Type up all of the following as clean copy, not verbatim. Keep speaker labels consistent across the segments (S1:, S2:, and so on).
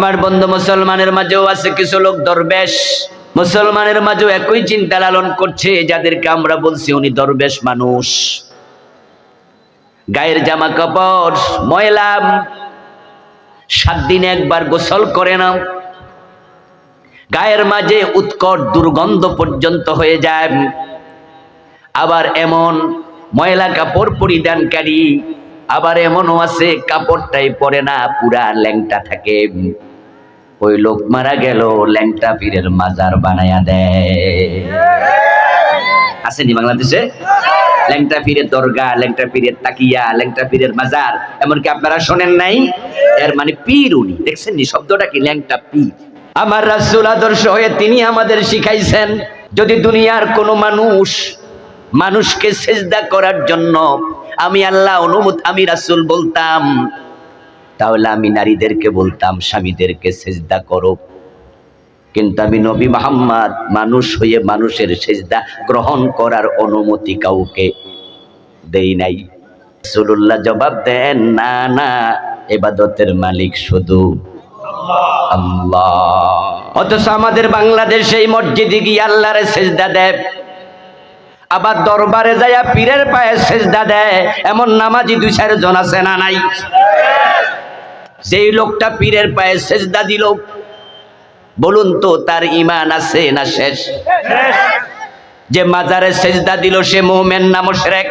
S1: আমার বন্ধু মুসলমানের মাঝেও আছে কিছু লোক দরবেশ, মুসলমানের মাঝেও একই চিন্তা লালন করছে, যাদেরকে আমরা বলছি উনি দরবেশ মানুষ। গায়ের জামা কাপড় ময়লা, 7 দিনে একবার গোসল করে না, গায়ের মাঝে উৎকট দুর্গন্ধ পর্যন্ত হয়ে যায়। আবার এমন ময়লা কাপড় পরিধানকারী, আবার এমনও আছে কাপড়টাই পরে না, পুরা ল্যাংটা থাকে। ওই লোক মারা গেল, ল্যাংটা পীরের মাজার বানায়া দেয়। আসেনি বাংলাদেশে? ল্যাংটা পীরের দরগা, ল্যাংটা পীরের তাকিয়া, ল্যাংটা পীরের মাজার, এমনকি আপনারা শোনেন নাই? এর মানে পীর উনি, দেখছেন নি শব্দটা কি? ল্যাংটা পীর। আমার রাসূল আদর্শ হয়ে তিনি আমাদের শিখাইছেন, যদি দুনিয়ার কোনো মানুষকে সেজদা করার জন্য আমি আল্লাহ অনুমতি, আমি রাসূল বলতাম, তাহলে আমি নারীদেরকে বলতাম স্বামীদেরকে সেজদা করো। কিন্তু আমি নবী মুহাম্মদ মানুষ হয়ে মানুষের সেজদা গ্রহণ করার অনুমতি কাউকে দেই নাই। রাসূলুল্লাহ জবাব দেন, না না, ইবাদতের মালিক শুধু আল্লাহ। অথচ আমাদের বাংলাদেশে এই মসজিদে গিয়ে আল্লাহরে সেজদা দেয়, আবার দরবারে যাইয়া পীরের পায়ে সেজদা দেয়, এমন নামাজি 2-4 জন আছে না নাই? যেই লোকটা পীরের পায়ে সেজদা দিল, বলুন তো তার ঈমান আছে না শেষ? যে মাজারে সেজদা দিল সে মুমিন না মুশরিক?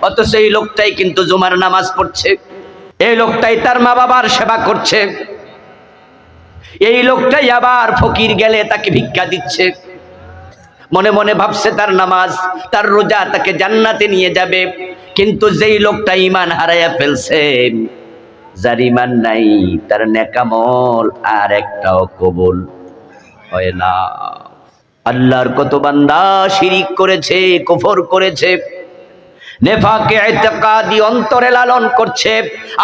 S1: অথচ এই লোকটাই কিন্তু জুমার নামাজ পড়ছে, এই লোকটাই তার মা বাবার সেবা করছে, এই লোকটাই আবার ফকির গেলে তাকে ভিক্ষা দিচ্ছে, মনে মনে ভাবছে তার নামাজ তার রোজা তাকে জান্নাতে নিয়ে যাবে। কিন্তু যেই লোকটা ঈমান হারাইয়া ফেলছে, যার ঈমান নাই, তার নেকামল আর একটাও কবুল হয় না। আল্লাহর কত বান্দা শিরিক করেছে, কুফর করেছে, নেফাকে ইতিকাদি অন্তরে লালন করছে,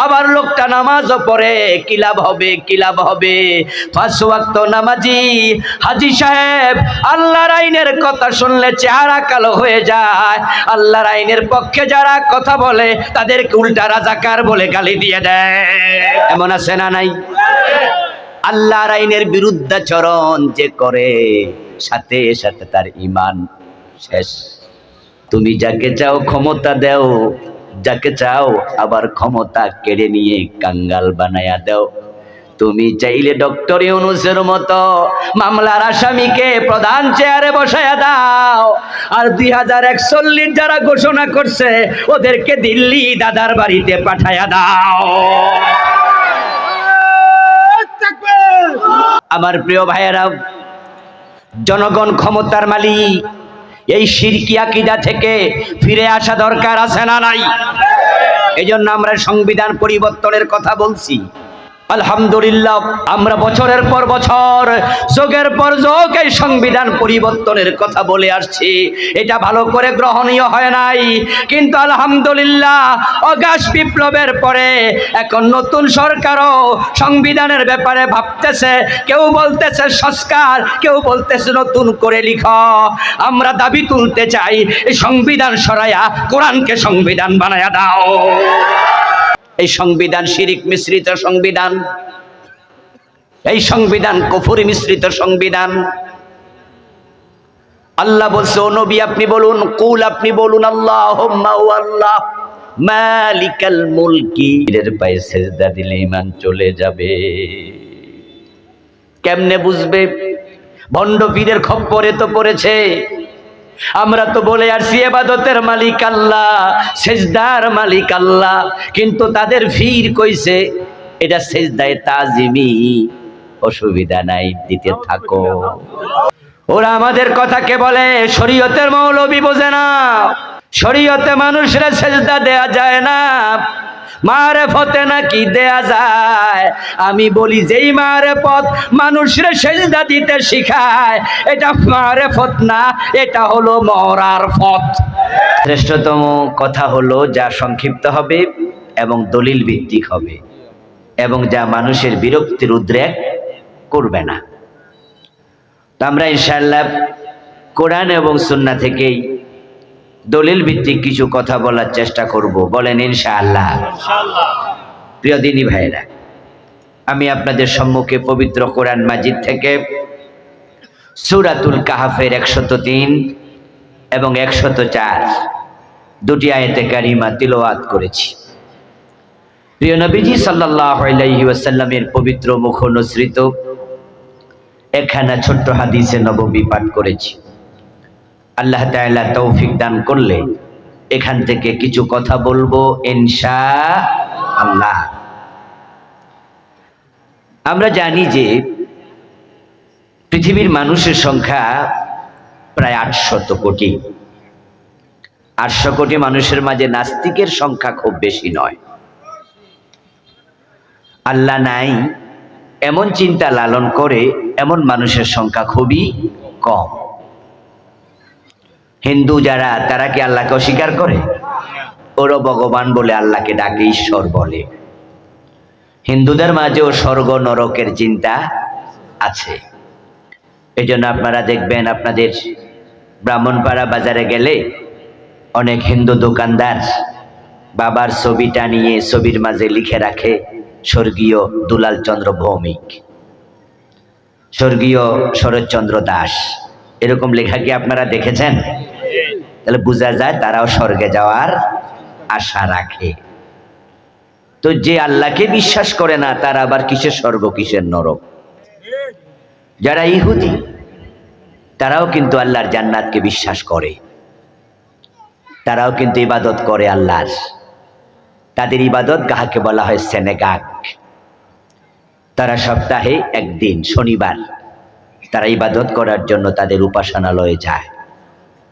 S1: আবার লোকটা নামাজও পড়ে, কি লাভ হবে? কি লাভ হবে? 5 ওয়াক্ত নামাজি হাজী সাহেব আল্লাহর আইনের কথা শুনলে চেহারা কালো হয়ে যায়, আল্লাহর আইনের পক্ষে যারা কথা বলে তাদেরকে উল্টা রাজাকার বলে গালি দিয়ে দেয়। এমন আছে না নাই? আল্লাহর আইনের বিরুদ্ধাচরণ যে করে, সাথে সাথে তার ঈমান শেষ। তুমি যাকে চাও ক্ষমতা দাও, যাকে চাও আবার ক্ষমতা কেড়ে নিয়ে কাঙ্গাল বানায়া দাও। তুমি চাইলে ডক্টর ইউনূসের মতো মামলার আসামিকে প্রধান চেয়ারে বসায়া দাও, আর 2041 যারা ঘোষণা করছে ওদেরকে দিল্লি দাদার বাড়িতে পাঠায়া দাও। আমার প্রিয় ভাইয়েরা, জনগণ ক্ষমতার মালিক, এই শিরকি আকীদা থেকে ফিরে আসা দরকার আছে না নাই? এজন্য আমরা সংবিধান পরিবর্তনের কথা বলছি। আলহামদুলিল্লাহ, আমরা বছরের পর বছর, যুগের পর যুগ এই সংবিধান পরিবর্তনের কথা বলে আসছি, এটা ভালো করে গ্রহণীয় হয় নাই। কিন্তু আলহামদুলিল্লাহ, অগাস্ট বিপ্লবের পরে এখন নতুন সরকারও সংবিধানের ব্যাপারে ভাবতেছে, কেউ বলতেছে সংস্কার, কেউ বলতেছে নতুন করে লিখো। আমরা দাবি তুলতে চাই, এই সংবিধান সরাইয়া কোরআনকে সংবিধান বানায়া দাও। এই সংবিধান শিরিক মিশ্রিত সংবিধান, এই সংবিধান কুফরি মিশ্রিত সংবিধান। আল্লাহ বলছে, ও নবী আপনি বলুন, কুল আপনি বলুন, আল্লাহুম্মা ওয়া আল্লাহ মালিকাল মুলকি, এর পায়ে সিজদা দিলে ঈমান চলে যাবে। কেমনে বুঝবে? ভণ্ড পীরের খপ্পরে তো পড়েছে। আমরা তো বলে আসছি ইবাদতের মালিক আল্লাহ, সেজদার মালিক আল্লাহ, কিন্তু তাদের ফির কইছে এটা সেজদায়ে তাজিমি, অসুবিধা নাই, দিতে থাকো। ওরা আমাদের কথাকে বলে শরীয়তের মৌলবি বোঝে না, শরীয়তে মানুষের সেজদা দেয়া যায় না, মারেফতে নাকি দেয়া যায়। আমি বলি যেই মারেফত মানুষের সেজদা দিতে শিখায়, এটা মারেফত না, এটা হলো মরার পথ। শ্রেষ্ঠতম কথা হলো যা সংক্ষিপ্ত হবে এবং দলিল ভিত্তিক হবে এবং যা মানুষের বিরক্তির উদ্রেক করবে না। তো আমরা ইনশাআল্লাহ কোরআন এবং সুন্নাহ থেকেই দলিল ভিত্তিক কিছু কথা বলার চেষ্টা করব। বলেন ইনশাআল্লাহ। প্রিয় দিনী ভাইরা, আমি আপনাদের সম্মুখে পবিত্র কোরআন মাজিদ থেকে সূরাতুল কাহফের 103 এবং 104 দুটি আয়াতে কারিমা তিলাওয়াত করেছি। প্রিয় নবীজি সাল্লাল্লাহু আলাইহি ওয়াসাল্লামের পবিত্র মুখ অনুসৃত একখানা ছোট্ট হাদিসে নববী পাঠ করেছি। আল্লাহ তাআলা তৌফিক দান করলে এখান থেকে কিছু কথা বলবো ইনশাআল্লাহ। আমরা জানি যে পৃথিবীর মানুষের সংখ্যা প্রায় 800 কোটি। 800 কোটি মানুষের মাঝে নাস্তিকের সংখ্যা খুব বেশি নয়। আল্লাহ নাই এমন চিন্তা লালন করে এমন মানুষের সংখ্যা খুবই কম। হিন্দু যারা, তারা কি আল্লাহকে অস্বীকার করে? ওরা ভগবান বলে, আল্লাহকে ডাকে ঈশ্বর বলে। হিন্দুদের মাঝেও স্বর্গ নরকের চিন্তা আছে। এই জন্য আপনারা দেখবেন আপনাদের ব্রাহ্মণপাড়া বাজারে গেলে অনেক হিন্দু দোকানদার বাবার ছবিটা নিয়ে ছবির মাঝে লিখে রাখে স্বর্গীয় দুলাল চন্দ্র ভৌমিক, স্বর্গীয় শরৎচন্দ্র দাস, এরকম লেখা কি আপনারা দেখেছেন? তাহলে বোঝা যায় তারাও স্বর্গে যাওয়ার আশা রাখে। তো যে আল্লাহকে বিশ্বাস করে না তারা আবার কিসের স্বর্গ কিসের নরক? যারা ইহুদি তারাও কিন্তু আল্লাহর জান্নাতকে বিশ্বাস করে, তারাও কিন্তু ইবাদত করে আল্লাহর। তাদের ইবাদত গাহকে বলা হয় সেনেগাক। তারা সপ্তাহে একদিন শনিবার তারা ইবাদত করার জন্য তাদের উপাসনালয়ে যায়,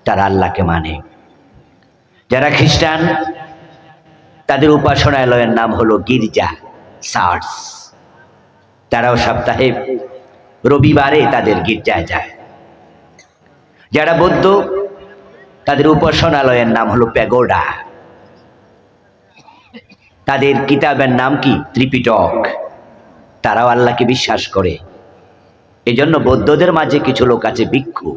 S1: তারা আল্লাহকে মানে। যারা খ্রিস্টান তাদের উপাসনালয়ের নাম হলো গির্জা, চার্চ। তারাও সপ্তাহে রবিবারে তাদের গির্জায় যায়। যারা বৌদ্ধ তাদের উপাসনালয়ের নাম হলো প্যাগোডা। তাদের কিতাবের নাম কি? ত্রিপিটক। তারাও আল্লাহকে বিশ্বাস করে। এজন্য বৌদ্ধদের মাঝে কিছু লোক আছে ভিক্ষু,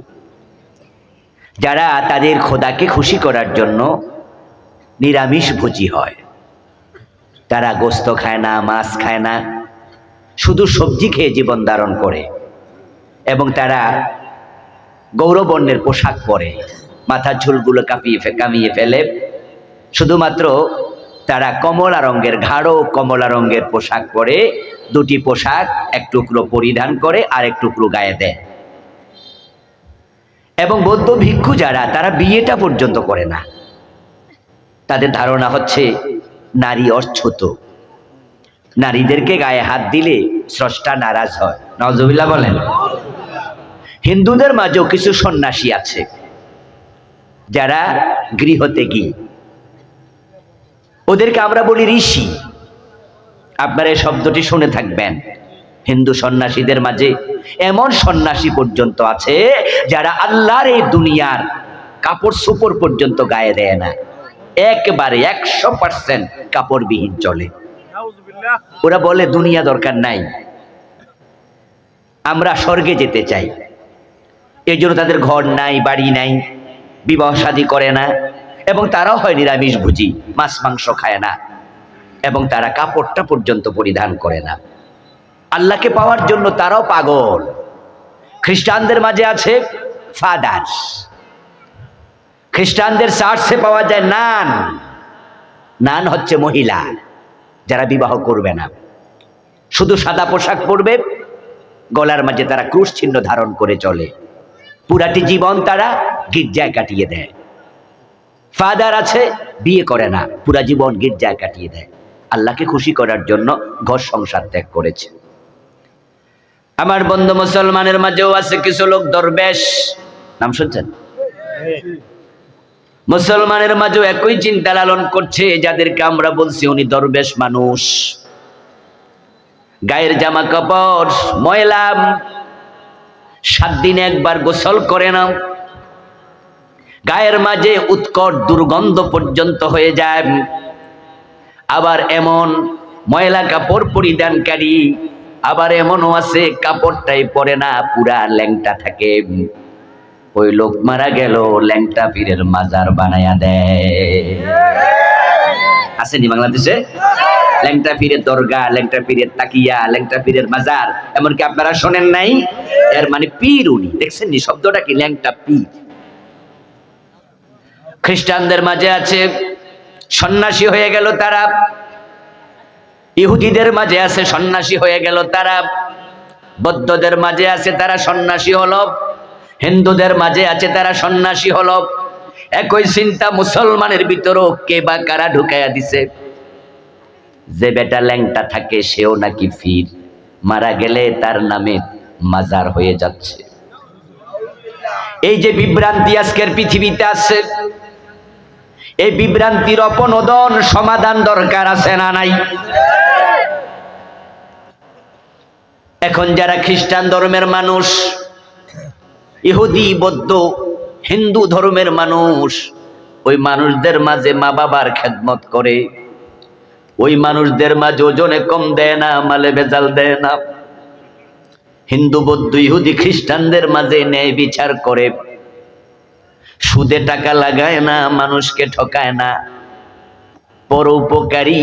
S1: যারা তাদের খোদাকে খুশি করার জন্য নিরামিষ ভোজী হয়। তারা গোস্ত খায় না, মাছ খায় না, শুধু সবজি খেয়ে জীবন ধারণ করে। এবং তারা গৌরবর্ণের পোশাক পরে, মাথার চুলগুলো কামিয়ে ফেলে। শুধুমাত্র তারা কমলা রঙের, গাঢ় কমলা রঙের পোশাক পরে, দুটি পোশাক এক টুকরো পরিধান করে আর এক টুকরো গায়ে দেয়। এবং বৌদ্ধ ভিক্ষু যারা, তারা বিয়েটা পর্যন্ত করে না। তাদের ধারণা হচ্ছে নারী অচ্ছুত, নারীদেরকে গায়ে হাত দিলে স্রষ্টা নারাজ হয়। নাউজুবিল্লাহ বলেন। হিন্দুদের মাঝেও কিছু সন্ন্যাসী আছে যারা গৃহত্যাগী, ওদেরকে আমরা বলি ঋষি। আপনারা এই শব্দটি শুনে থাকবেন। হিন্দু সন্ন্যাসীদের মাঝে এমন সন্ন্যাসী পর্যন্ত আছে যারা আল্লাহর এই দুনিয়ার কাপড় চোপড় পর্যন্ত গায়ে দেয় না, একেবারে 100% কাপড়বিহীন চলে। ওরা বলে দুনিয়া দরকার নাই, আমরা স্বর্গে যেতে চাই। এই জন্য তাদের ঘর নাই, বাড়ি নাই, বিবাহ শাদী করে না, এবং তারাও হয় নিরামিষ ভোজী, মাছ মাংস খায় না, এবং তারা কাপড়টা পর্যন্ত পরিধান করে না। আল্লাহকে পাওয়ার জন্য তারাও পাগল। খ্রিস্টানদের মাঝে আছে ফাদার্স। খ্রিস্টানদের চার্চে পাওয়া যায় নান। নান হচ্ছে মহিলা যারা বিবাহ করবে না, শুধু সাদা পোশাক পরবে, গলার মাঝে তারা ক্রুশ চিহ্ন ধারণ করে চলে, পুরাটি জীবন তারা গির্জায় কাটিয়ে দেয়। ফাদার আছে, বিয়ে করে না, পুরা জীবন গির্জায় কাটিয়ে দেয়, আল্লাহকে খুশি করার জন্য ঘর সংসার ত্যাগ করেছে। আমার বন্ধু মুসলমানের মাঝেও আছে কিছু লোক দরবেশ, নাম শুনছেন? মুসলমানের মাঝেও একই চিন্তা লালন করছে, যাদেরকে আমরা বলছি উনি দরবেশ মানুষ। গায়ের জামা কাপড় ময়লা, 7 দিনে একবার গোসল করে না, গায়ের মাঝে উৎকট দুর্গন্ধ পর্যন্ত হয়ে যায়। আবার এমন ময়লা কাপড় পরিধানকারী, আবার এমনও আছে কাপড়টাই পরে না, পুরা ল্যাংটা থাকে। ওই লোক মারা গেল, ল্যাংটা পীরের মাজার বানায়া দেয়। আসেনি বাংলাদেশে? ল্যাংটা পীরের দরগা, ল্যাংটা পীরের তাকিয়া, ল্যাংটা পীরের মাজার, এমনকি আপনারা শোনেন নাই? এর মানে পীর উনি, দেখছেন নি শব্দটা কি? ল্যাংটা পীর। খ্রিস্টানদের মাঝে আছে সন্ন্যাসী হয়ে গেল তারা, ইহুদিদের মাঝে আছে সন্ন্যাসী হয়ে গেল তারা, বৌদ্ধদের মাঝে আছে তারা সন্ন্যাসী হলো, হিন্দুদের মাঝে আছে তারা সন্ন্যাসী হলো। একই চিন্তা মুসলমানের ভিতরও কে বা কারা ঢুকাইয়া দিছে। যে বেটা ল্যাংটা থাকে সেও নাকি পীর, মারা গেলে তার নামে মাজার হয়ে যাচ্ছে। এই যে বিভ্রান্তি আজকের পৃথিবীতে আছে, এই বিভ্রান্তির অপনোদন সমাধান দরকার আছে না নাই? এখন যারা খ্রিস্টান ধর্মের মানুষ, ইহুদি, বৌদ্ধ, হিন্দু ধর্মের মানুষ, ওই মানুষদের মাঝে মা বাবার খেদমত করে, ওই মানুষদের মাঝে ওজনে কম দেয় না, মালে ভেজাল দেয় না। হিন্দু, বৌদ্ধ, ইহুদি, খ্রিস্টানদের মাঝে ন্যায় বিচার করে, সুদে টাকা লাগায় না, মানুষকে ঠকায় না, পরোপকারী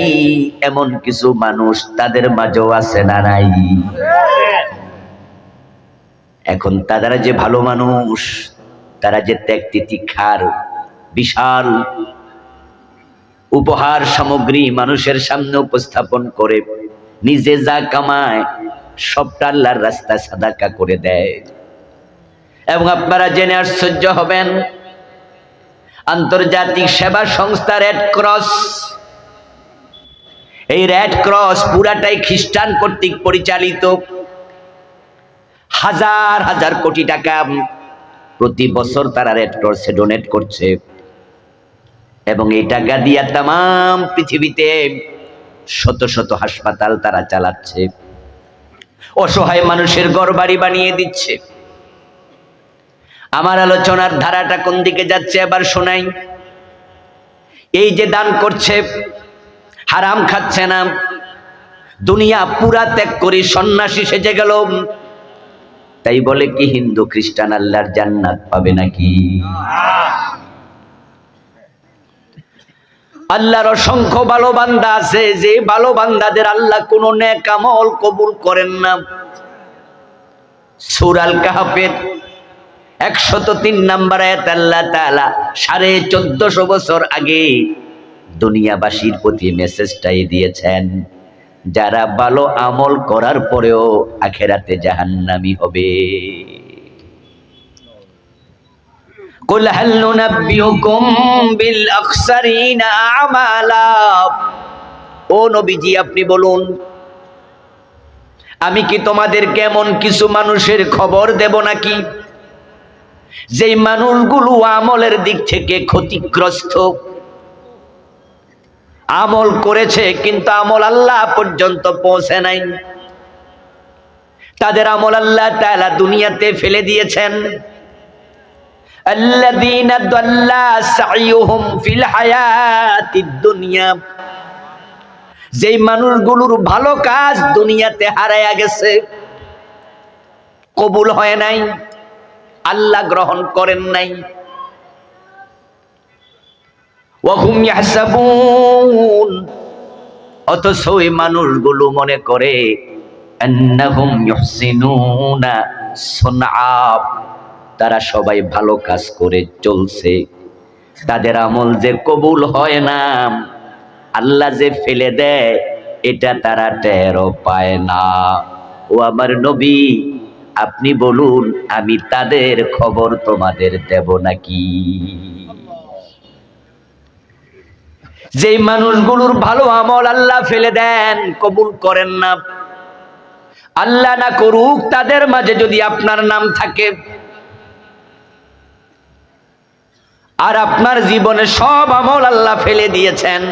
S1: এমন কিছু মানুষ তাদের মাঝেও আছে না নাই? এখন তারা যে ভালো মানুষ, তারা যে ত্যাগ তিতিক্ষার বিশাল উপহার সামগ্রী মানুষের সামনে উপস্থাপন করে, নিজে যা কামায় সবটা আল্লাহর রাস্তায় সাদাকা করে দেয়। এবং আপনারা জেনে আশ্চর্য হবেন, আন্তর্জাতিক সেবা সংস্থা রেড ক্রস, এই রেড ক্রস পুরাটাই খ্রিস্টান কর্তৃক পরিচালিত। হাজার হাজার কোটি টাকা প্রতি বছর তারা রেড ক্রসে ডোনেট করছে, এবং এই টাকা দিয়া তাম পৃথিবীতে শত শত হাসপাতাল তারা চালাচ্ছে, অসহায় মানুষের ঘর বাড়ি বানিয়ে দিচ্ছে। আমার আলোচনার ধারাটা কোন দিকে যাচ্ছে এবার শোনাই। এই যে দান করছে, হারাম খাচ্ছে না, দুনিয়া পুরা ত্যাগ করে সন্ন্যাসী সেজে গেল, তাই বলে কি হিন্দু খ্রিস্টান আল্লাহর জান্নাত পাবে নাকি? আল্লাহর অসংখ্য ভালো বান্দা আছে, যে ভালো বান্দাদের আল্লাহ কোন নেক আমল কবুল করেন না। সূরা আল কাহফের 103 নম্বর আয়াত আল্লাহ তাআলা 1450 বছর আগে দুনিয়াবাসীর প্রতি মেসেজটাই দিয়েছেন, যারা ভালো আমল করার পরেও আখিরাতে জাহান্নামী হবে। কুল হাল নুনাব্বিউকুম বিল আখসারিনা আমালা, ও নবীজি আপনি বলুন, আমি কি তোমাদেরকে এমন কিছু মানুষের খবর দেব নাকি যেই মানুষগুলো আমলের দিক থেকে ক্ষতিগ্রস্ত, আমল করেছে কিন্তু আমল আল্লাহ পর্যন্ত পৌঁছে নাই, তাদের আমল আল্লাহ তাআলা দুনিয়াতে ফেলে দিয়েছেন। আল্লাযীনা দাল্লা সাইয়ুহুম ফিল হায়াতিদ দুনিয়া, যেই মানুষগুলোর ভালো কাজ দুনিয়াতে হারায়া গেছে, কবুল হয় নাই, আল্লাহ গ্রহণ করেন নাই। ওয়াহুম ইয়াহসাবুন, অথচ ওই মানুষগুলো মনে করে আন্নাহুম ইউহসিনুনা সুনআ, তারা সবাই ভালো কাজ করে চলছে, তাদের আমল যে কবুল হয় না, আল্লাহ যে ফেলে দেয়, এটা তারা টেরও পায় না। ও আমার নবী আপনি বলুন, আমি তাদের খবর তোমাদের দেব নাকি? যেই মানুষগুলোর ভালো আমল আল্লাহ ফেলে দেন, কবুল করেন না, আল্লাহ না করুক তাদের মাঝে যদি আপনার নাম থাকে, আর আপনার জীবনে সব আমল আল্লাহ ফেলে দিয়েছেন,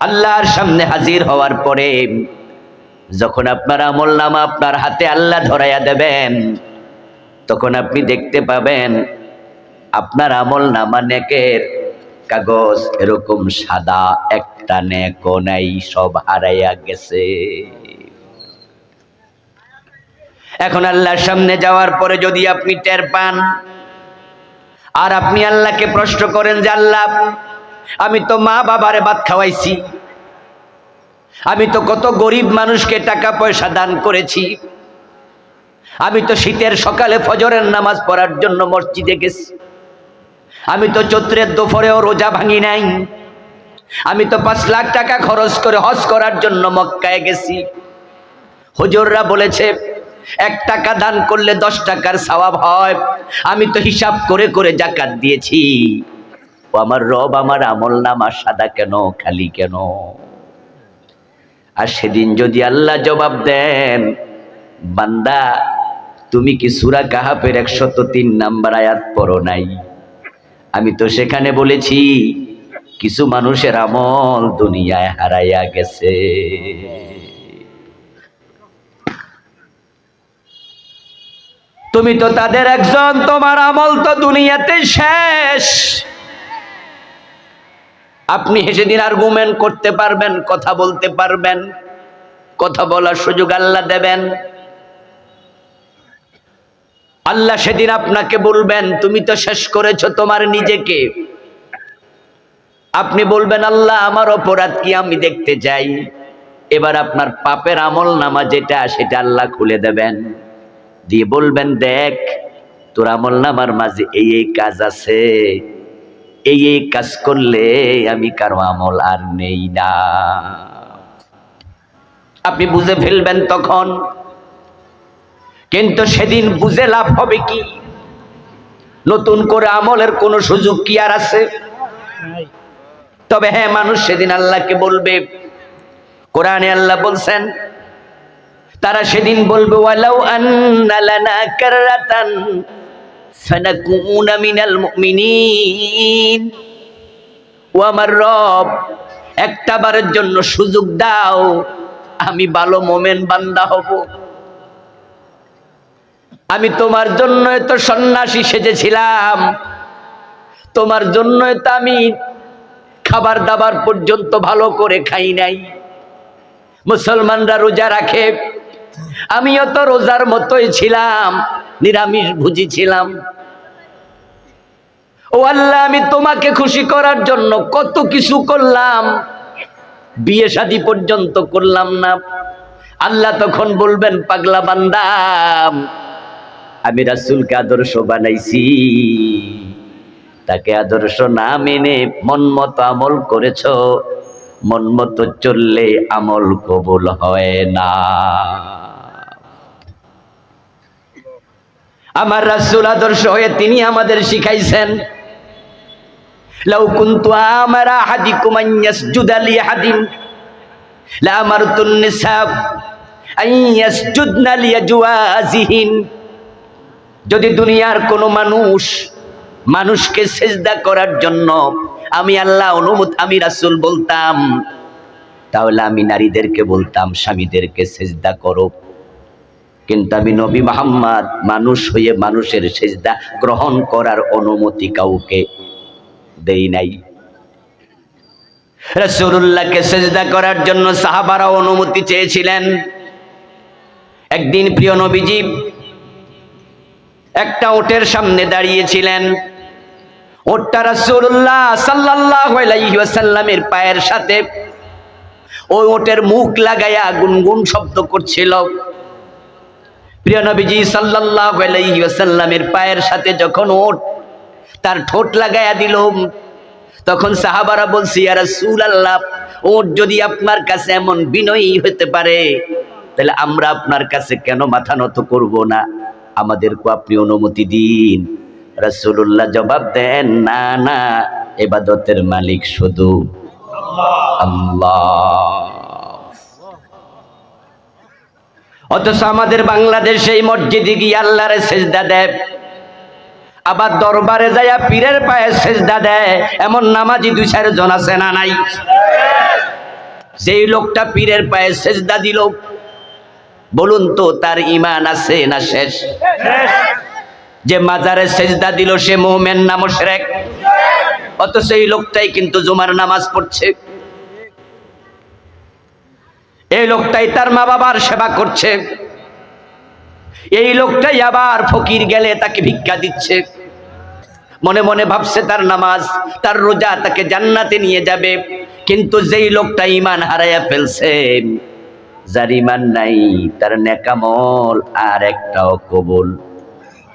S1: আল্লাহর সামনে হাজির হওয়ার পরে যখন আপনার আমল নামা আপনার হাতে আল্লাহ ধরাইয়া দেবেন, তখন আপনি দেখতে পাবেন আপনার আমল নামা নেকের কাগজ এরকম সাদা, একটা নেকও নাই, সব হারাইয়া গেছে। এখন আল্লাহর সামনে যাওয়ার পরে যদি আপনি টের পান, আর আপনি আল্লাহকে প্রশ্ন করেন যে আল্লাহ আমি তো মা বাবারে ভাত খাওয়াইছি, আমি তো কত গরিব মানুষকে টাকা পয়সা দান করেছি। আমি তো শীতের সকালে ফজরের নামাজ পড়ার জন্য মসজিদে গেছি। আমি তো চৈত্রের দুপুরেও রোজা ভাঙি নাই। আমি তো 5 লাখ টাকা খরচ করে হজ করার জন্য মক্কায় গেছি। হুজুররা বলেছে 1 টাকা দান করলে 10 টাকার সওয়াব হয়। আমি তো হিসাব করে করে যাকাত দিয়েছি। ও আমার রব, আমার আমলনামা সাদা কেন, খালি কেন? আর সেদিন যদি আল্লাহ জবাব দেন, বান্দা তুমি কি সূরা কাহাফের 103 নাম্বার আয়াত পড়ো নাই? আমি তো সেখানে বলেছি কিছু মানুষের আমল দুনিয়ায় হারাইয়া গেছে। তুমি তো তাদের একজন, তোমার আমল তো দুনিয়াতে শেষ। আপনি সেদিন আর্গুমেন্ট করতে পারবেন, কথা বলতে পারবেন, কথা বলার সুযোগ আল্লাহ দেবেন। আল্লাহ সেদিন আপনাকে বলবেন তুমি তো শেষ করেছো তোমার নিজেকে। আপনি বলবেন আল্লাহ আমার অপরাধ কি আমি দেখতে চাই। এবার আপনার পাপের আমল নামা যেটা সেটা আল্লাহ খুলে দেবেন, দিয়ে বলবেন দেখ তোর আমল নামার মাঝে এই এই কাজ আছে, এই এই কাজ করলে আমি কারো আমল আর নেই না। আপনি বুঝে ফেলবেন তখন। কিন্তু সেদিন বুঝে লাভ হবে কি? নতুন করে আমলের কোনো সুযোগ কি আর আছে? তবে হ্যাঁ, মানুষ সেদিন আল্লাহকে বলবে। কোরআনে আল্লাহ বলছেন তারা সেদিন বলবে ওয়ালাউ আন্না লানা কাররাতান ফানাকুনা মিনাল মুমিনিন। ও আমার রব, একটা বারের জন্য সুযোগ দাও, আমি ভালো মোমেন বান্দা হব। আমি তোমার জন্য তো সন্ন্যাসী সেজেছিলাম, তোমার জন্য তো আমি খাবার দাবার পর্যন্ত ভালো করে খাই নাই। মুসলমানরা রোজা রাখে, আমিও তো রোজার মতোই ছিলাম, নিরামিষ ভুজি ছিলাম। ও আল্লাহ, আমি তোমাকে খুশি করার জন্য কত কিছু করলাম, বিয়ে শাদী পর্যন্ত করলাম না। আল্লাহ তখন বলবেন পাগলা বান্দা, আমি রাসূলকে আদর্শ বানাইছি, তাকে আদর্শ না মেনে মন মতো আমল করেছ, মন মতো চললে আমল কবুল হয় না। আমার রাসূল আদর্শ হয়ে তিনি আমাদের শিখাইছেন লাউ কুনতু আমারা আহাদিকুম আন ইয়াসজুদা লিআহাদিন লা আমারতুন নিসা আন ইয়াসজুদনা লিআজওয়াজিহিন। যদি দুনিয়ার কোনো মানুষকে সেজদা করার জন্য আমি আল্লাহ অনুমতি, আমি রাসূল বলতাম, তাহলে আমি নারীদেরকে বলতাম স্বামীদেরকে সেজদা করো। কিন্তু আমি নবী মুহাম্মদ মানুষ হয়ে মানুষের সেজদা গ্রহণ করার অনুমতি কাউকে দেই নাই। রাসূলুল্লাহকে সেজদা করার জন্য সাহাবারা অনুমতি চেয়েছিলেন। একদিন প্রিয় নবীজি একটা ওটের সামনে দাঁড়িয়েছিলেন। ওটটা রাসূলুল্লাহ সাল্লাল্লাহু আলাইহি ওয়াসাল্লামের পায়ের সাথে ওই ওটের মুখ লাগায়া গুনগুন শব্দ করছিল। প্রিয় নবীজি সাল্লাল্লাহু আলাইহি ওয়াসাল্লামের পায়ের সাথে যখন ওট তার ঠোঁট লাগায়া দিল, তখন সাহাবারা বলছে ইয়া রাসূলুল্লাহ, ওট যদি আপনার কাছে এমন বিনয়ী হতে পারে তাহলে আমরা আপনার কাছে কেন মাথা নত করব না, আমাদেরকে আপনি অনুমতি দিন। রাসূলুল্লাহ জবাব দেন না না, ইবাদতের মালিক শুধু আল্লাহ। অথচ আমাদের বাংলাদেশে এই মসজিদে গিয়ে আল্লাহরে সেজদা দেয়, আবার দরবারে যাইয়া পীরের পায়ে সেজদা দেয়, এমন নামাজি 2-4 জন আছে না নাই? যেই লোকটা পীরের পায়ে সেজদা দিল, বলুন তো তার ঈমান আছে না শেষ? যে মাজারে সেজদা দিল সে মুমিন না মুশরিক? অথচ এই লোকটাই কিন্তু জুমার নামাজ পড়ছে, এই লোকটাই তার মা বাবার সেবা করছে, এই লোকটাই আবার ফকির গেলে তাকে ভিক্ষা দিচ্ছে, মনে মনে ভাবছে তার নামাজ, তার রোজা তাকে জান্নাতে নিয়ে যাবে। কিন্তু যেই লোকটা ঈমান হারাইয়া ফেলছে, যার ঈমান নাই, তার নেক আমল আর একটাও কবুল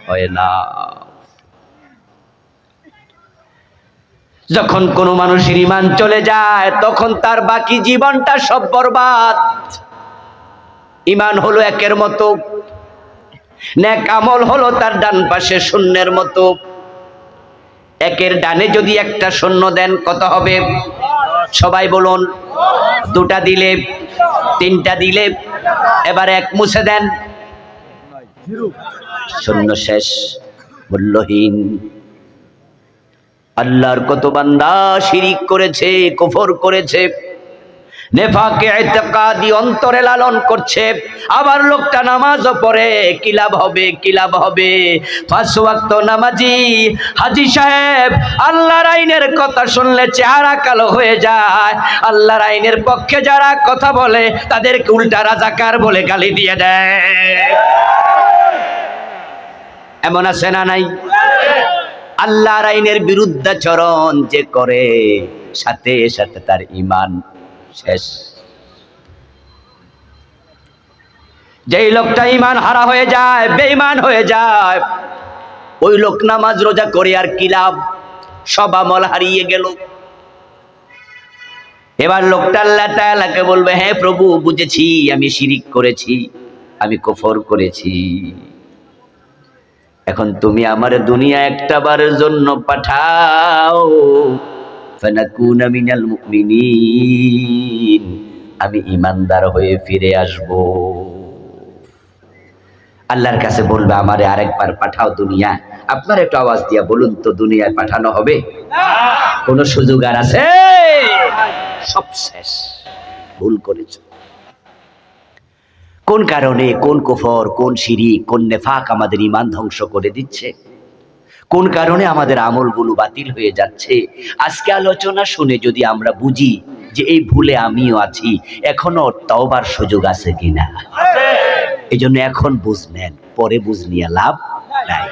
S1: হয় না। যখন কোনো মানুষের ঈমান চলে যায়, তখন তার বাকি জীবনটা সব বরবাদ। ঈমান হলো একের মতো, নেক আমল হলো তার ডান পাশে শূন্যের মতো। একের ডানে যদি একটা শূন্য দেন কত হবে? সবাই বলুন। দুটা দিলে, তিনটা দিলে, এবার এক মুছে দেন, শূন্য, শেষ, মূল্যহীন। আল্লাহর কত বান্দা শিরিক করেছে, কুফর করেছে, নেফাকে ইতিকাদি অন্তরে লালন করছে। আবার লোকটা নামাজও পড়ে, কি লাভ হবে? কি লাভ হবে? 5 ওয়াক্ত নামাজি হাজী সাহেব আল্লাহর আইনের কথা শুনলে চেহারা কালো হয়ে যায়। আল্লাহর আইনের পক্ষে যারা কথা বলে তাদেরকে উল্টা রাজাকার বলে গালি দিয়ে দেয়। এমন আছে না নাই? আল্লাহর আইনের বিরুদ্ধাচরণ যে করে, সাথে সাথে তার ঈমান শেষ। যেই লোকটা ঈমান হারা হয়ে যায়, বেঈমান হয়ে যায়, ওই লোক নামাজ রোজা করে আর কি লাভ? সব আমল হারিয়ে গেল। এবার লোকটা আল্লাহ তাআলাকে বলবে, হ্যাঁ প্রভু, বুঝেছি, আমি শিরিক করেছি, আমি কুফর করেছি। এখন তুমি আমার দুনিয়া একটা বারের জন্য পাঠাও, ফানাকুনা মিনাল মুমিনিন, আমি ঈমানদার হয়ে ফিরে আসব। আল্লাহর কাছে বলবে, আমারে আরেকবার পাঠাও দুনিয়া। আপনার একটু আওয়াজ দিয়া বলুন তো, দুনিয়ায় পাঠানো হবে? কোন সুযোগ আর আছে? সব শেষ, ভুল করেছ। কোন কারণে, কোন কুফর, কোন শিরিক, কোন নেফাক আমাদের ঈমান ধ্বংস করে দিচ্ছে? কোন কারণে আমাদের আমলগুলো বাতিল হয়ে যাচ্ছে? আজকে আলোচনা শুনে যদি আমরা বুঝি যে এই ভুলে আমিও আছি, এখনো তওবার সুযোগ আছে কিনা, এই জন্য এখন বুঝলেন, পরে বুঝলিয়া লাভ নাই।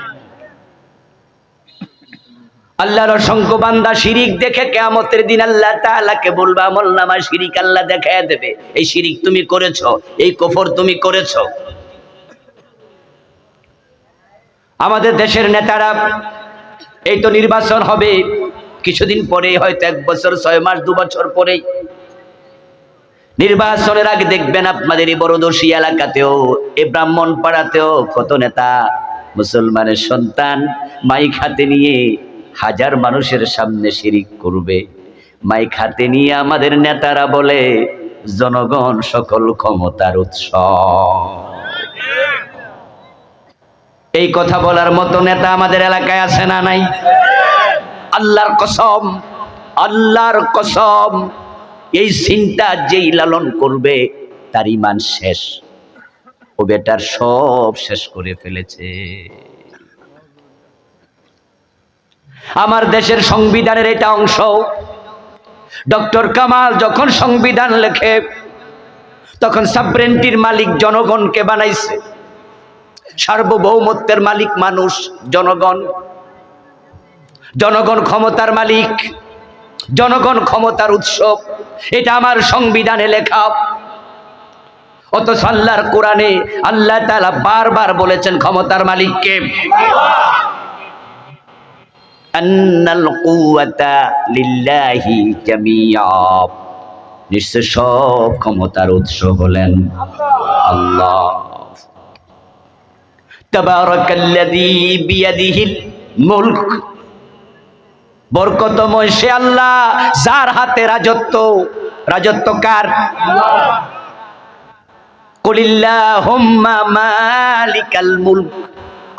S1: আল্লাহর অসংখ্য বান্দা শিরিক দেখে কিয়ামতের দিন আল্লাহ তাআলাকে বলবে, আমলনামা শিরিক আল্লাহ দেখায় দেবে, এই শিরিক তুমি করেছো, এই কুফর তুমি করেছো। আমাদের দেশের নেতারা, এই তো নির্বাচন হবে কিছুদিন পরে, হয়তো 1 বছর, 6 মাস, 2 বছর পরেই নির্বাচনের আগে দেখবেন আপনাদের এই বড়দোষী এলাকাতেও, এই ব্রাহ্মণ পাড়াতেও কত নেতা মুসলমানের সন্তান মাইক হাতে নিয়ে হাজার মানুষের সামনে শিরিক করবে। মাইক হাতে নিয়ে আমাদের নেতারা বলে, জনগণ সকল ক্ষমতার উৎস। এই কথা বলার মতো নেতা আমাদের এলাকায় আছে না নাই? আল্লাহর কসম, আল্লাহর কসম, এই চিন্তা যেই লালন করবে তার ঈমান শেষ। ও বেটার সব শেষ করে ফেলেছে। আমার দেশের সংবিধানের এটা অংশ। ডক্টর কামাল যখন সংবিধান লেখে, তখন সাবরেন্টির মালিক জনগণকে বানাইছে, সার্বভৌমত্বের মালিক মানুষ, জনগণ। জনগণ ক্ষমতার মালিক, জনগণ ক্ষমতার উৎস, এটা আমার সংবিধানে লেখা। অথচ আল্লাহর কোরআনে আল্লাহ তাআলা বারবার বলেছেন ক্ষমতার মালিককে, আন্নাল কুওয়াতা লিল্লাহি জামিআ, নিশ্চয় সব ক্ষমতার উৎস হলেন আল্লাহ। তাবারাকাল্লাযী বিয়াদিহিল মুলক, বরকতময় সে আল্লাহ যার হাতে রাজত্ব। রাজত্ব কার? কুলিল্লাহুম্মা মালিকাল মুলক,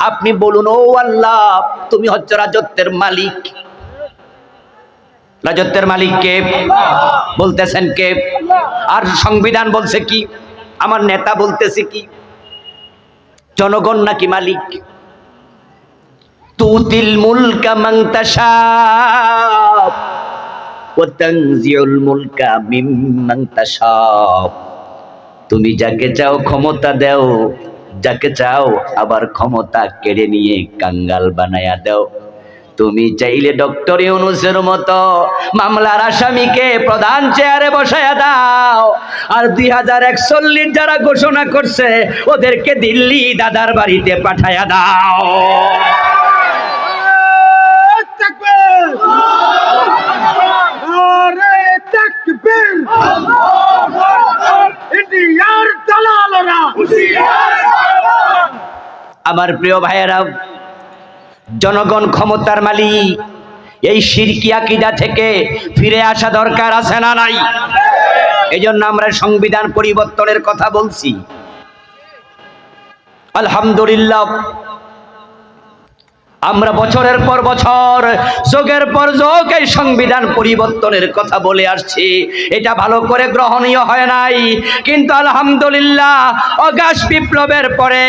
S1: আপনি বলুন, ও আল্লাহ, তুমি হচ্ছ রাজত্বের মালিক। রাজত্বের মালিক কে? বলতেছেন কে? আর সংবিধান বলছে কি? আমার নেতা বলতেছে কি? জনগণ নাকি মালিক? তুতিল মুলকা মান তাশা ওয়া তানজিউল মুলকা মিম্মান তাশা, তুমি যাকে চাও ক্ষমতা দাও, যাকে চাও আবার ক্ষমতা কেড়ে নিয়ে কাঙ্গাল বানায়া দাও। তুমি চাইলে ডক্টর ইউনূসের মতো মামলার আসামিকে প্রধান চেয়ারে বসায়া দাও, আর 2041 যারা ঘোষণা করছে ওদেরকে দিল্লি দাদার বাড়িতে পাঠায়া দাও। আমার প্রিয় ভাইয়েরা, জনগণ ক্ষমতার মালিক, এই শিরকি আকীদা থেকে ফিরে আসা দরকার আছে না নাই? এজন্য আমরা সংবিধান পরিবর্তনের কথা বলছি। আলহামদুলিল্লাহ, আমরা বছরের পর বছর, যুগের পর যুগ এই সংবিধান পরিবর্তনের কথা বলে আসছি। এটা ভালো করে গ্রহণীয় হয় নাই, কিন্তু আলহামদুলিল্লাহ অগাস্ট বিপ্লবের পরে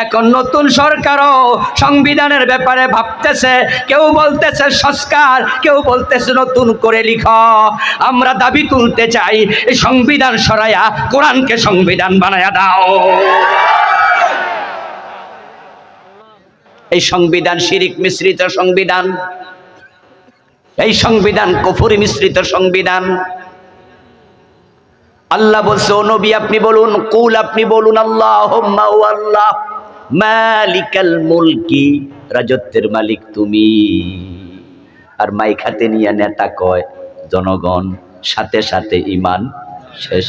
S1: এখন নতুন সরকারও সংবিধানের ব্যাপারে ভাবতেছে। কেউ বলতেছে সংস্কার, কেউ বলতেছে নতুন করে লিখো। আমরা দাবি তুলতে চাই, এই সংবিধান সরাইয়া কোরআনকে সংবিধান বানায়া দাও। এই সংবিধান শিরিক মিশ্রিত সংবিধান, এই সংবিধান কুফরি মিশ্রিত সংবিধান। আল্লাহ বলছে, ও নবী আপনি বলুন, কুল আপনি বলুন, আল্লাহুম্মা ও আল্লাহ মালিকাল মুলকি, রাজত্বের মালিক তুমি। আর মাইক হাতে নিয়ে নেতা কয় জনগণ, সাথে সাথে ঈমান শেষ।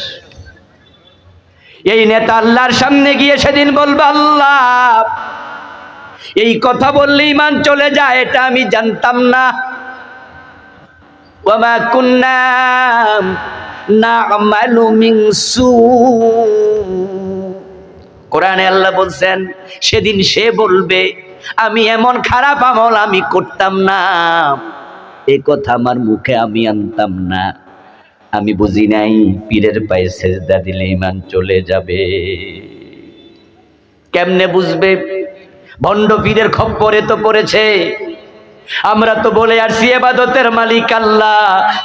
S1: এই নেতা আল্লাহর সামনে গিয়ে সেদিন বলবে, আল্লাহ এই কথা বললে ঈমান চলে যায়, এটা আমি জানতাম না। ওয়ামা কুন্না না'মালু মিন সু। কোরআনে আল্লাহ বলছেন, সেদিন সে বলবে আমি এমন খারাপ আমল আমি করতাম না, এ কথা আমার মুখে আমি আনতাম না, আমি বুঝি নাই পীরের পায়ে সেজদা দিলে ঈমান চলে যাবে। কেমনে বুঝবে? ভণ্ড পীরের খপ্পরে তো পড়েছে। আমরা তো বলে আসছি ইবাদতের মালিক আল্লাহ,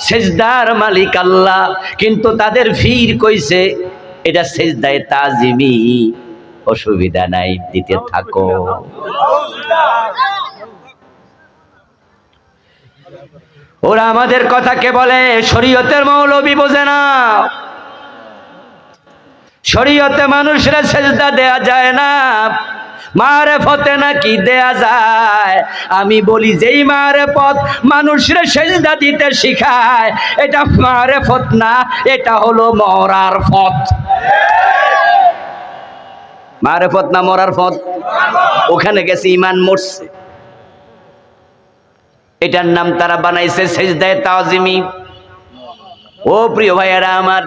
S1: সেজদার মালিক আল্লাহ, কিন্তু তাদের পীর কইছে এটা সেজদায়ে তাজিমি, অসুবিধা নাই দিতে থাকো। ওরা আমাদের কথাকে বলে শরীয়তের মৌলবী বোঝে না। শরীয়তে মানুষের সেজদা দেয়া যায় না, মারেফতে নাকি দেয়া যায়। আমি বলি যেই মারেফত মানুষের সেজদা দিতে শিখায়, এটা মারেফত না, এটা হলো মরার পথ। মারেফত না মরার পথ? ওখানে গেছে ঈমান মরছে, এটার নাম তারা বানাইছে সেজদায়ে তাজিমি। ও প্রিয় ভাইয়েরা আমার,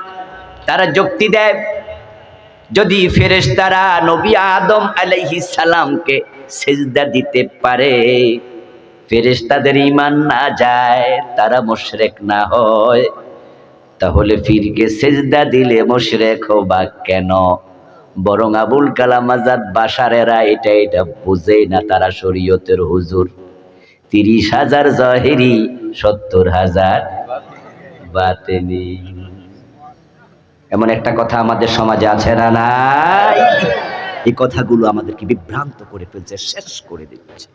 S1: তারা যুক্তি দেয় যদি ফেরেশতারা নবী আদম আলাইহিস সালামকে সেজদা দিতে পারে, ফেরেশতাদের ঈমান না যায়, তারা মুশরিক না হয়, তাহলে পীরকে সেজদা দিলে মুশরিক হবা কেন? বরং আবুল কালাম আজাদ বাশারেরা এটা বুঝে না। তারা শরীয়তের হুজুর, 30,000 জাহেরি, 70,000 বাতিনি। এমন একটা কথা আমাদের সমাজে আছে না নাই? এই কথাগুলো আমাদেরকে বিভ্রান্ত করে ফেলছে, শেষ করে দিচ্ছে।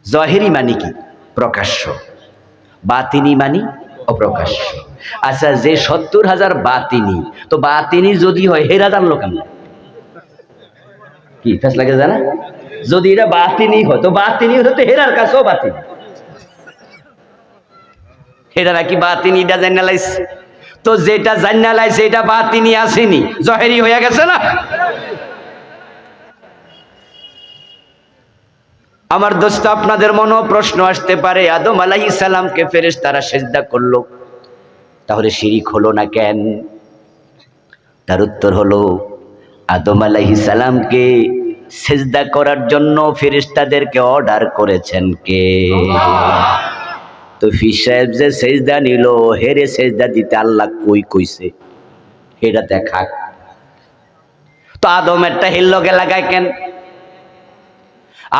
S1: জাহেরি মানে কি? প্রকাশ্য। বাতিনি মানে অপ্রকাশ্য। আচ্ছা, যে 70,000 বাতিনি, তো বাতিনি যদি হয় হেরা জানলো কেন? কি ফেস লাগে জানা? যদি এটা বাতিনি হয়, তো বাতিনি হতো তো হেরার কাছেও বাতিনি। হেরা নাকি বাতিনিটা জানা লাইছে, তো যেটা জানা লাইছে এটা বাতিনি আসেনি, জহেরি হয়ে গেছে না? আমার দোস্ত, আপনাদের মনেও প্রশ্ন আসতে পারে, আদম আলাইহিস সালামকে ফেরেশতারা সিজদা করলো, তাহলে শিরিক হলো না কেন? তার উত্তর হলো, আদম আলাইহিস সালামকে সিজদা করার জন্য ফেরেশতাদেরকে অর্ডার করেছেন কে? তো ফির সাহেব যে সিজদা নিল, হেরে সিজদা দিতে আল্লাহ কই কইছে এটা দেখা। তো আদমেরটা হিল লগে লাগায় কেন?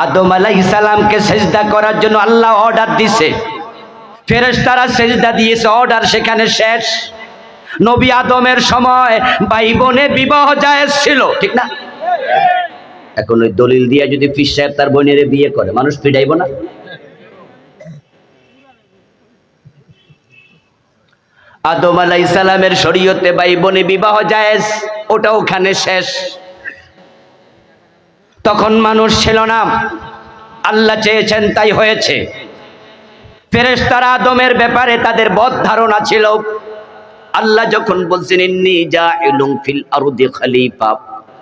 S1: আদম আলাইহিস সালামকে সিজদা করার জন্য আল্লাহ অর্ডার দিছে, ফেরেশতারা সিজদা দিয়েছে, অর্ডার সেখানে শেষ। নবী আদমের সময় ভাই বোনে বিবাহ জায়েজ ছিল, ঠিক না? এখন ওই দলিল দিয়ে যদি পীর সাহেব তার বোনের বিয়ে করে, মানুষ ফিরাইব না? আদম আলাইহিস সালামের শরীয়তে ভাই বোনে বিবাহ জায়েজ, ওটা ওখানে শেষ। তখন মানুষ ছিল না, আল্লাহ চেয়েছেন তাই হয়েছে। ফেরেশতারা আদমের ব্যাপারে তাদের বদ ধারণা ছিল। আল্লাহ যখন বলছেন ইন্নী জাইলুন ফিল আরদি খলিফা,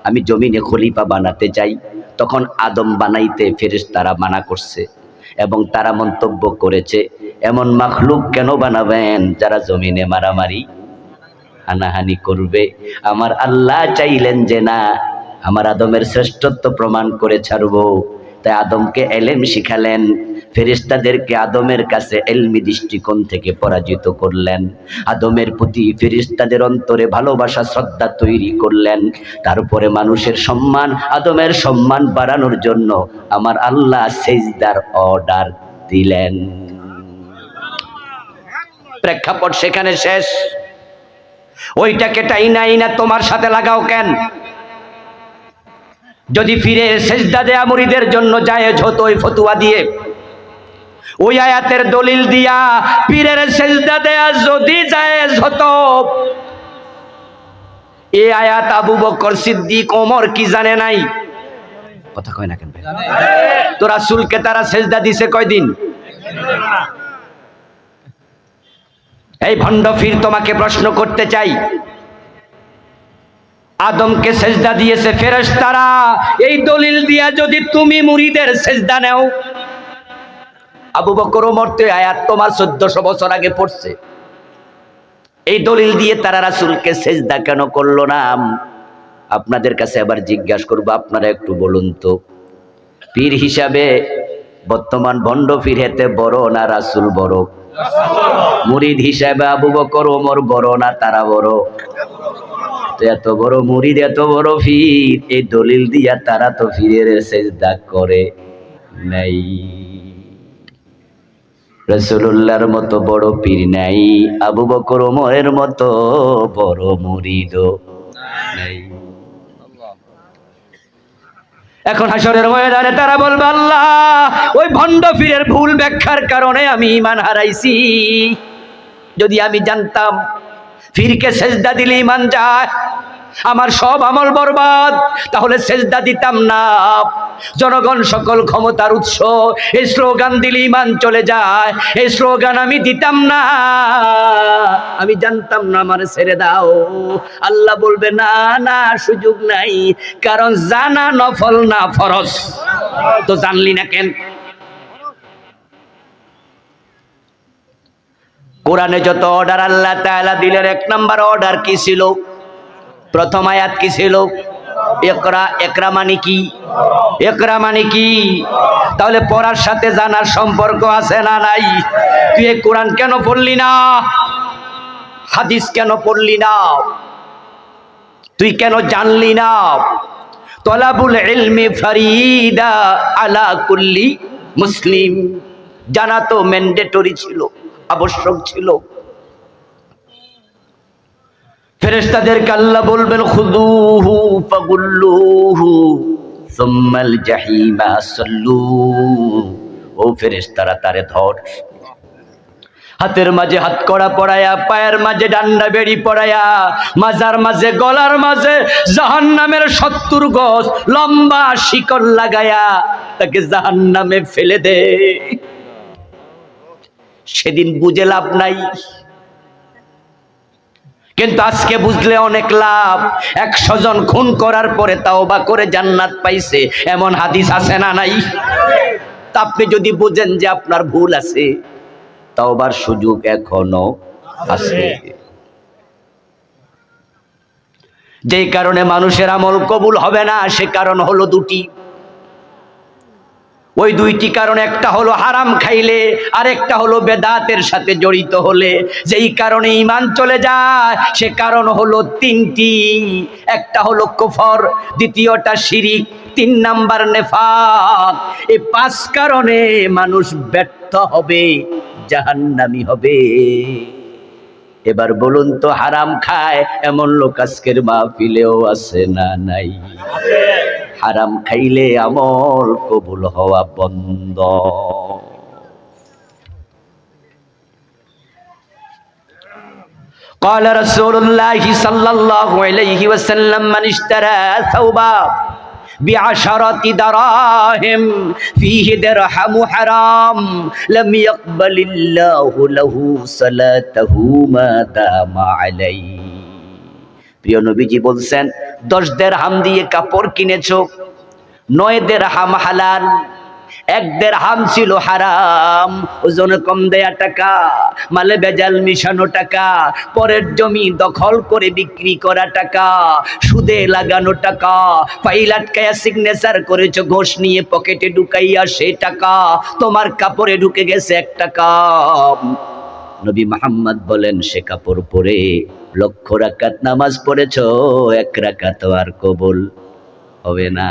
S1: আমি জমিনে খলিফা বানাতে চাই, তখন আদম বানাইতে ফেরেশতারা মানা করছে এবং তারা মন্তব্য করেছে এমন মাখলুক কেন বানাবেন যারা জমিনে মারামারি হানাহানি করবে। আমার আল্লাহ চাইলেন যে না, আমার আদমের শ্রেষ্ঠত্ব প্রমাণ করে ছাড়বো, তাই আদমকে এলেম শিখালেন, ফেরেশতাদেরকে আদমের কাছে এলমি দৃষ্টিকোণ থেকে পরাজিত করলেন, আদমের প্রতি ফেরেশতাদের অন্তরে ভালোবাসা শ্রদ্ধা তৈরি করলেন। তারপরে মানুষের সম্মান, আদমের সম্মান বাড়ানোর জন্য আমার আল্লাহ সিজদার অর্ডার দিলেন। প্রেক্ষাপট সেখানে শেষ। ওইটাকে টাইনা তোমার সাথে লাগাও কেন? যদি ফিরে সেজদা দেয়া মুরিদের জন্য জায়েজ হতো ওই ফতুয়া দিয়ে, ওই আয়াতের দলিল দিয়া পীরের সেজদা দেয়া যদি জায়েজ হতো, এই আয়াত আবু বকর সিদ্দিক ওমর কি জানে নাই? কথা কয় না কেন? তো রাসূলকে তারা সেজদা দিছে কয়দিন? এই ভণ্ড ফির তোমাকে প্রশ্ন করতে চাই, আদমকে সেজদা দিয়েছে ফেরেশতারা, এই দলিল দিয়া যদি তুমি মুরিদের সেজদা নাও, আবু বকর ওমর তো আয়াত তোমার 1400 বছর আগে পড়ছে, এই দলিল দিয়ে তারা রাসূলকে সেজদা কেন করলো না? আপনাদের কাছে আবার জিজ্ঞাসা করবো, আপনারা একটু বলুন তো, পীর হিসাবে বর্তমান ভণ্ড পীর হেতে বড় না রাসূল বড়? মুরিদ হিসাবে আবু বকর ওমর বড় না তারা বড়? তো এত বড় মুরিদ, এত বড় পীর, এই দলিল দিয়া তারা তো পীরের সেজদা করে নাই। রাসূলুল্লাহর মতো বড় পীর নাই, আবু বকর ওমরের মতো বড় মুরিদও নাই। এখন হাসরের ময়দানে তারা বলবে আল্লাহ, ওই ভণ্ড পীরের ভুল ব্যাখ্যার কারণে আমি ঈমান হারাইছি। যদি আমি জানতাম পীরকে সেজদা দিলে ঈমান যায়, আমার সব আমল বরবাদ, তাহলে সেজদা দিতাম না। জনগণ সকল ক্ষমতার উৎস, এই স্লোগান দিলে ঈমান চলে যায়, এই স্লোগান আমি দিতাম না। আমি জানতাম না, আমার ছেড়ে দাও। আল্লাহ বলবে না না, সুযোগ নাই, কারণ জানা নফল না ফরজ। তো জানলি না কেন? কোরআনে যত অর্ডার আল্লাহ তাআলা দিলেন, 1 নাম্বার অর্ডার কি ছিল? প্রথম আয়াত কি ছিল? ইকরা। ইকরা মানে কি? ইকরা মানে কি? তাহলে পড়ার সাথে জানার সম্পর্ক আছে না নাই? তুই এই কোরআন কেন পড়লি না? হাদিস কেন পড়লি না? তুই কেন জানলি না? তলাবুল ইলমি ফরিদা আলা কুল্লি মুসলিম, জানা তো ম্যান্ডেটরি ছিল, আবশ্যক ছিল। ফেরেশতাদেরকে আল্লাহ বলবেন খুযুহু ফাগুল্লুহু সুম্মাল জাহিমা সাল্লু। ও ফেরেশতারা, তারে ধর, হাতের মাঝে হাত কড়া পড়ায়া, পায়ের মাঝে ডান্ডা বেড়ি পড়ায়া, মাজার মাঝে গলার মাঝে জাহান্নামের 70 গজ লম্বা শিকল লাগায়া তাকে জাহান্নামে ফেলে দে। সেদিন বুঝে লাভ নাই, কিন্তু আজকে বুঝলে অনেক লাভ। 100 জন খুন করার পরে তাওবা করে জান্নাত পাইছে, এমন হাদিস আছে না নাই? তা আপনি যদি বুঝেন যে আপনার ভুল আছে, তাওবার সুযোগ এখনো আছে। যেই কারণে মানুষের আমল কবুল হবে না, সে কারণ হলো দুটি। ওই দুইটি কারণ, একটা হলো হারাম খাইলে, আর একটা হলো বেদাতের সাথে জড়িত হলে। যেই কারণে ঈমান চলে যায়, সে কারণ হলো 3টি। একটা হলো কুফর, দ্বিতীয়টা শিরিক, 3 নাম্বার নেফাক। এই 5 কারণে মানুষ ব্যর্থ হবে, জাহান্নামী হবে। এবার বলুন তো, হারাম খায় এমন লোক আজকের মাহফিলেও আছে না নাই? হারাম খাইলে আমল কবুল হওয়া বন্ধ। قال رسول الله صلى الله عليه وسلم من اشترى ثوبا بعشرة دراهم فيه درهم حرام لم يقبل الله له صلاته ما دام عليه। প্রিয় নবীজি বলছেন 10 দিরহাম দিয়ে কাপড় কিনেছো, 9 দিরহাম হালাল, 1 দিরহাম ছিল হারাম, ওজনে কম দেয়া টাকা, মালে ভেজাল মিশানো টাকা, পরের জমি দখল করে বিক্রি করা টাকা, সুদে লাগানো টাকা, ফাইল আটকায়া সিগনেচার করেছো, ঘোষ নিয়ে পকেটে ঢুকাইয়া সেই টাকা তোমার কাপড়ে ঢুকে গেছে 1 টাকা। নবী মুহাম্মদ বলেন সে কাপড় পরে 1,00,000 রাকাত নামাজ পড়েছো, 1 রাকাত আর কবুল হবে না।